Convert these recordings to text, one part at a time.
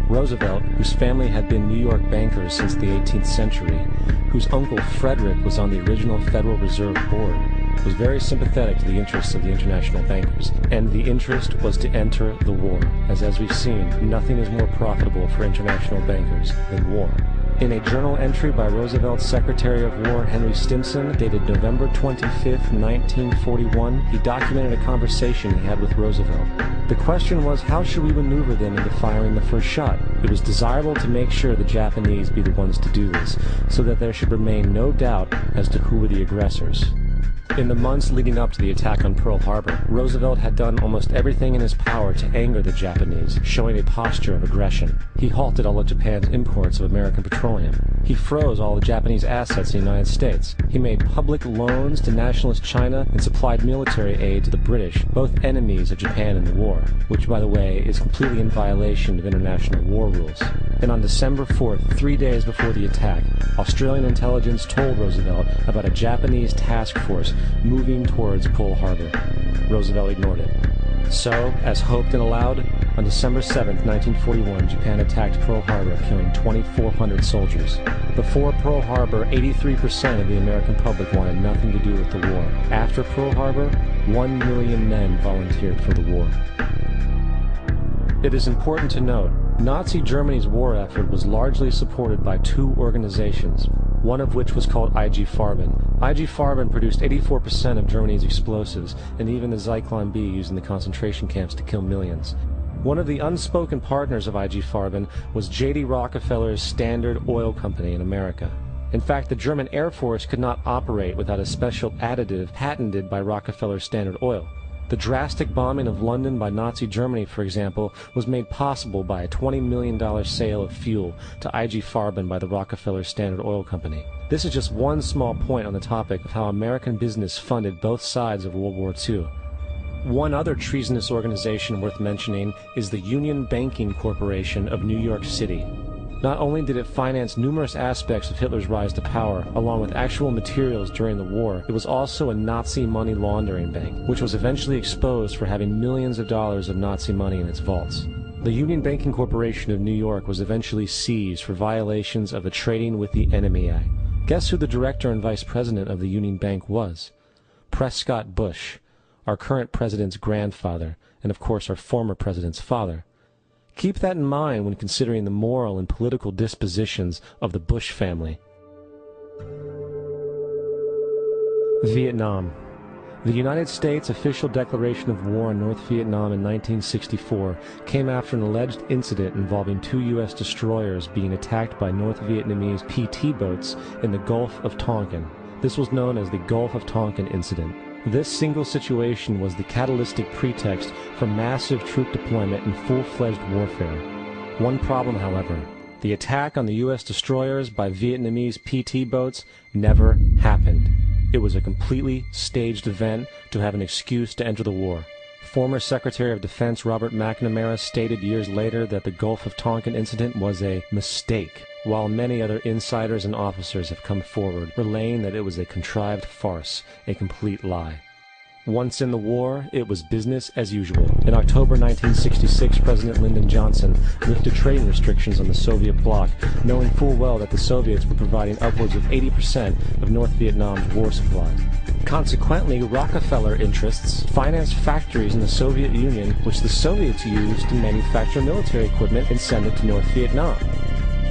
Roosevelt, whose family had been New York bankers since the 18th century, whose uncle Frederick was on the original Federal Reserve Board, was very sympathetic to the interests of the international bankers, and the interest was to enter the war, as we've seen, nothing is more profitable for international bankers than war. In a journal entry by Roosevelt's Secretary of War Henry Stimson, dated November 25, 1941, he documented a conversation he had with Roosevelt. The question was, how should we maneuver them into firing the first shot? It was desirable to make sure the Japanese be the ones to do this, so that there should remain no doubt as to who were the aggressors. In the months leading up to the attack on Pearl Harbor, Roosevelt had done almost everything in his power to anger the Japanese, showing a posture of aggression. He halted all of Japan's imports of American petroleum. He froze all the Japanese assets in the United States. He made public loans to nationalist China and supplied military aid to the British, both enemies of Japan in the war, which, by the way, is completely in violation of international war rules. And on December 4th, 3 days before the attack, Australian intelligence told Roosevelt about a Japanese task force moving towards Pearl Harbor. Roosevelt ignored it. So, as hoped and allowed, on December 7, 1941, Japan attacked Pearl Harbor, killing 2,400 soldiers. Before Pearl Harbor, 83% of the American public wanted nothing to do with the war. After Pearl Harbor, 1 million men volunteered for the war. It is important to note, Nazi Germany's war effort was largely supported by two organizations, one of which was called IG Farben. IG Farben produced 84% of Germany's explosives, and even the Zyklon B used in the concentration camps to kill millions. One of the unspoken partners of IG Farben was J.D. Rockefeller's Standard Oil Company in America. In fact, the German Air Force could not operate without a special additive patented by Rockefeller's Standard Oil. The drastic bombing of London by Nazi Germany, for example, was made possible by a $20 million sale of fuel to IG Farben by the Rockefeller Standard Oil Company. This is just one small point on the topic of how American business funded both sides of World War II. One other treasonous organization worth mentioning is the Union Banking Corporation of New York City. Not only did it finance numerous aspects of Hitler's rise to power, along with actual materials during the war, it was also a Nazi money laundering bank, which was eventually exposed for having millions of dollars of Nazi money in its vaults. The Union Banking Corporation of New York was eventually seized for violations of the Trading with the Enemy Act. Guess who the director and vice president of the Union Bank was? Prescott Bush, our current president's grandfather, and of course our former president's father. Keep that in mind when considering the moral and political dispositions of the Bush family. Vietnam. The United States' official declaration of war on North Vietnam in 1964 came after an alleged incident involving two U.S. destroyers being attacked by North Vietnamese PT boats in the Gulf of Tonkin. This was known as the Gulf of Tonkin Incident. This single situation was the catalytic pretext for massive troop deployment and full-fledged warfare. One problem, however, the attack on the U.S. destroyers by Vietnamese PT boats never happened. It was a completely staged event to have an excuse to enter the war. Former Secretary of Defense Robert McNamara stated years later that the Gulf of Tonkin incident was a mistake, while many other insiders and officers have come forward, relaying that it was a contrived farce, a complete lie. Once in the war, it was business as usual. In October 1966, President Lyndon Johnson lifted trading restrictions on the Soviet bloc, knowing full well that the Soviets were providing upwards of 80% of North Vietnam's war supply. Consequently, Rockefeller interests financed factories in the Soviet Union, which the Soviets used to manufacture military equipment and send it to North Vietnam.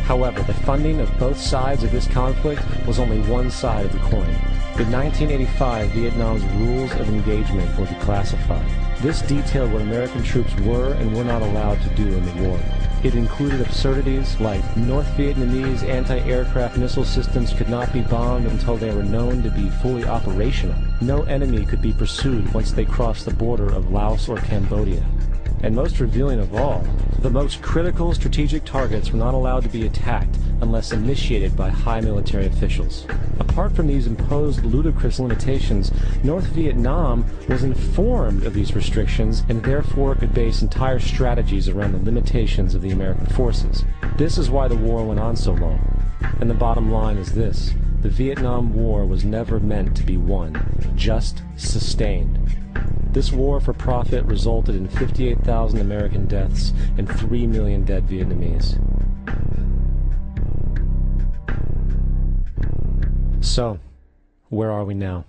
However, the funding of both sides of this conflict was only one side of the coin. In 1985, Vietnam's rules of engagement were declassified. This detailed what American troops were and were not allowed to do in the war. It included absurdities like North Vietnamese anti-aircraft missile systems could not be bombed until they were known to be fully operational. No enemy could be pursued once they crossed the border of Laos or Cambodia. And most revealing of all, the most critical strategic targets were not allowed to be attacked unless initiated by high military officials. Apart from these imposed ludicrous limitations, North Vietnam was informed of these restrictions and therefore could base entire strategies around the limitations of the American forces. This is why the war went on so long. And the bottom line is this: the Vietnam War was never meant to be won, just sustained. This war for profit resulted in 58,000 American deaths and 3 million dead Vietnamese. So, where are we now?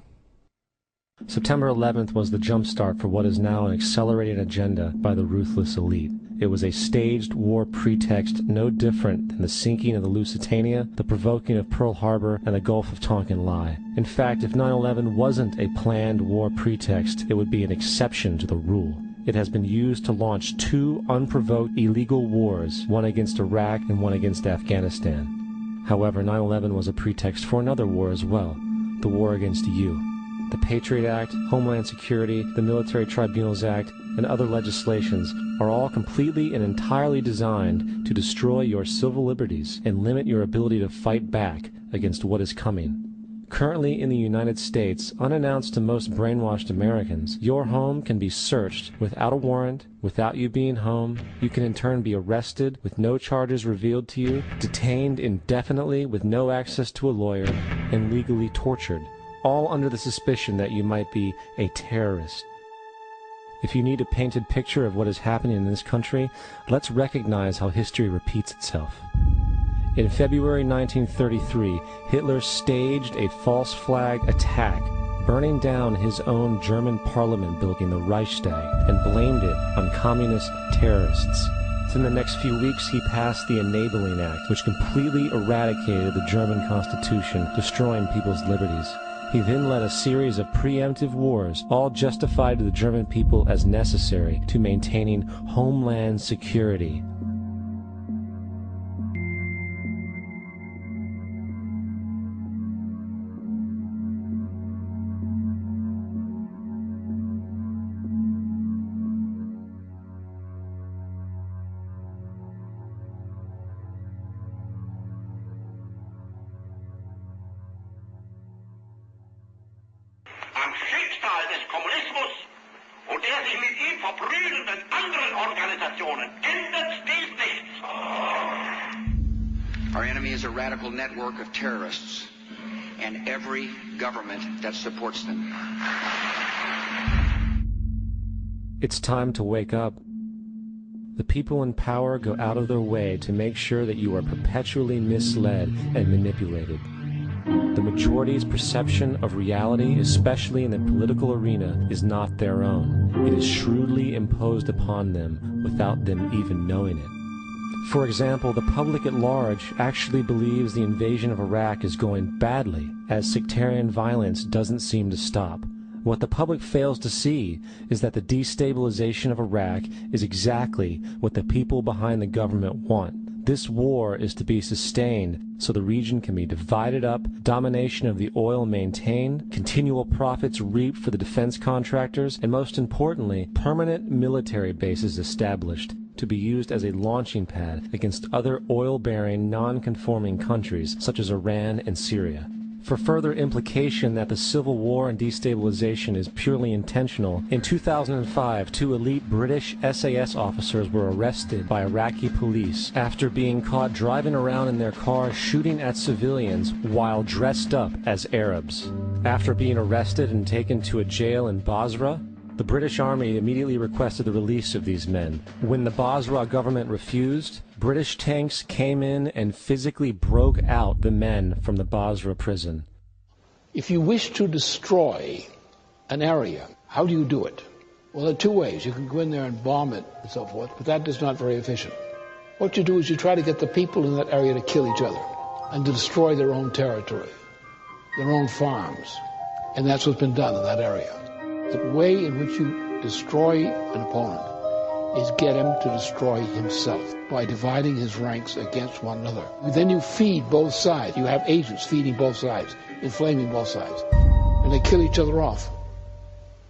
September 11th was the jumpstart for what is now an accelerated agenda by the ruthless elite. It was a staged war pretext no different than the sinking of the Lusitania, the provoking of Pearl Harbor, and the Gulf of Tonkin lie. In fact, if 9/11 wasn't a planned war pretext, it would be an exception to the rule. It has been used to launch 2 unprovoked illegal wars, one against Iraq and one against Afghanistan. However, 9/11 was a pretext for another war as well, the war against you. The Patriot Act, Homeland Security, the Military Tribunals Act, and other legislations are all completely and entirely designed to destroy your civil liberties and limit your ability to fight back against what is coming. Currently in the United States, unannounced to most brainwashed Americans, your home can be searched without a warrant, without you being home. You can in turn be arrested with no charges revealed to you, detained indefinitely with no access to a lawyer, and legally tortured, all under the suspicion that you might be a terrorist. If you need a painted picture of what is happening in this country, let's recognize how history repeats itself. In February 1933, Hitler staged a false flag attack, burning down his own German parliament building, the Reichstag, and blamed it on communist terrorists. Within the next few weeks, he passed the Enabling Act, which completely eradicated the German Constitution, destroying people's liberties. He then led a series of preemptive wars, all justified to the German people as necessary to maintaining homeland security. Am Schicksal des Kommunismus und der sich mit ihm verbrüdernden anderen Organisationen ändert dies nichts. Our enemy is a radical network of terrorists and every government that supports them. It's time to wake up. The people in power go out of their way to make sure that you are perpetually misled and manipulated. The majority's perception of reality, especially in the political arena, is not their own. It is shrewdly imposed upon them without them even knowing it. For example, the public at large actually believes the invasion of Iraq is going badly, as sectarian violence doesn't seem to stop. What the public fails to see is that the destabilization of Iraq is exactly what the people behind the government want. This war is to be sustained so the region can be divided up, domination of the oil maintained, continual profits reaped for the defense contractors, and most importantly, permanent military bases established to be used as a launching pad against other oil-bearing, non-conforming countries such as Iran and Syria. For further implication that the civil war and destabilization is purely intentional, in 2005, 2 elite British SAS officers were arrested by Iraqi police after being caught driving around in their car shooting at civilians while dressed up as Arabs. After being arrested and taken to a jail in Basra, the British Army immediately requested the release of these men. When the Basra government refused, British tanks came in and physically broke out the men from the Basra prison. If you wish to destroy an area, how do you do it? Well, there are 2 ways. You can go in there and bomb it and so forth, but that is not very efficient. What you do is you try to get the people in that area to kill each other and to destroy their own territory, their own farms. And that's what's been done in that area. The way in which you destroy an opponent is get him to destroy himself by dividing his ranks against one another. Then you feed both sides. You have agents feeding both sides, inflaming both sides, and they kill each other off.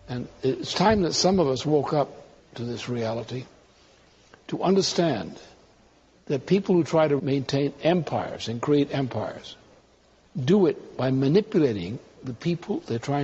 And it's time that some of us woke up to this reality, to understand that people who try to maintain empires and create empires do it by manipulating the people they're trying